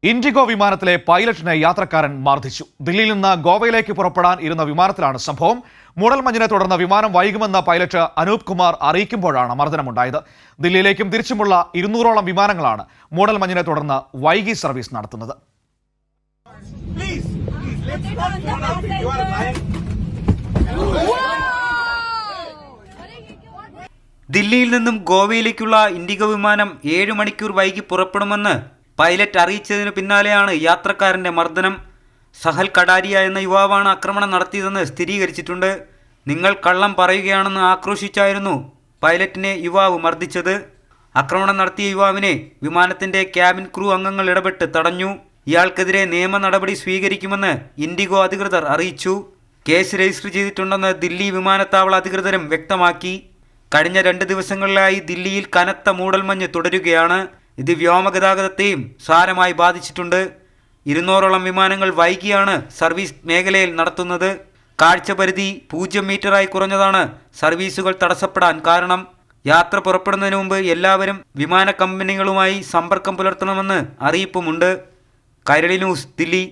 IndiGo വിമാനത്തിലെ പൈലറ്റിനെ യാത്രക്കാരൻ മർദ്ദിച്ചു. ദില്ലിയിൽ നിന്ന് ഗോവയിലേക്ക് പുറപ്പെടാൻ ഇരുന്ന വിമാനത്തിലാണ് സംഭവം. മൂടൽമഞ്ഞിനെ തുടർന്ന് വിമാനം വൈകുമെന്ന പൈലറ്റ് അനൂപ് കുമാർ അറിയിക്കുമ്പോഴാണ് മർദ്ദനമുണ്ടായത്. ദില്ലിയിലേക്കും തിരിച്ചുമുള്ള 200ഓളം വിമാനങ്ങളാണ് മൂടൽമഞ്ഞിനെ തുടർന്ന് വൈകി സർവീസ് നടത്തുന്നത്. ദില്ലിയിൽ നിന്നും ഗോവയിലേക്കുള്ള ഇൻഡിഗോ വിമാനം 7 മണിക്കൂർ വൈകി പുറപ്പെടുമെന്ന് പൈലറ്റ് അറിയിച്ചതിനു പിന്നാലെയാണ് യാത്രക്കാരന്റെ മർദ്ദനം. സഹൽ കടാരിയ എന്ന യുവാവാണ് ആക്രമണം നടത്തിയതെന്ന് സ്ഥിരീകരിച്ചിട്ടുണ്ട്. നിങ്ങൾ കള്ളം പറയുകയാണെന്ന് ആക്രോശിച്ചായിരുന്നു പൈലറ്റിനെ യുവാവ് മർദ്ദിച്ചത്. ആക്രമണം നടത്തിയ യുവാവിനെ വിമാനത്തിന്റെ ക്യാബിൻ ക്രൂ അംഗങ്ങൾ ഇടപെട്ട് തടഞ്ഞു. ഇയാൾക്കെതിരെ നിയമ നടപടി സ്വീകരിക്കുമെന്ന് ഇൻഡിഗോ അധികൃതർ അറിയിച്ചു. കേസ് രജിസ്റ്റർ ചെയ്തിട്ടുണ്ടെന്ന് ദില്ലി വിമാനത്താവള അധികൃതരും വ്യക്തമാക്കി. കഴിഞ്ഞ 2 ദിവസങ്ങളിലായി ദില്ലിയിൽ കനത്ത മൂടൽമഞ്ഞ് തുടരുകയാണ്. ഇത് വ്യോമഗതാഗതത്തെയും സാരമായി ബാധിച്ചിട്ടുണ്ട്. 200ഓളം വിമാനങ്ങൾ വൈകിയാണ് സർവീസ് മേഖലയിൽ നടത്തുന്നത്. കാഴ്ചപരിധി 0 മീറ്ററായി കുറഞ്ഞതാണ് സർവീസുകൾ തടസ്സപ്പെടാൻ കാരണം. യാത്ര പുറപ്പെടുന്നതിന് മുമ്പ് എല്ലാവരും വിമാന കമ്പനികളുമായി സമ്പർക്കം പുലർത്തണമെന്ന് അറിയിപ്പുമുണ്ട്. കൈരളി ന്യൂസ്, ദില്ലി.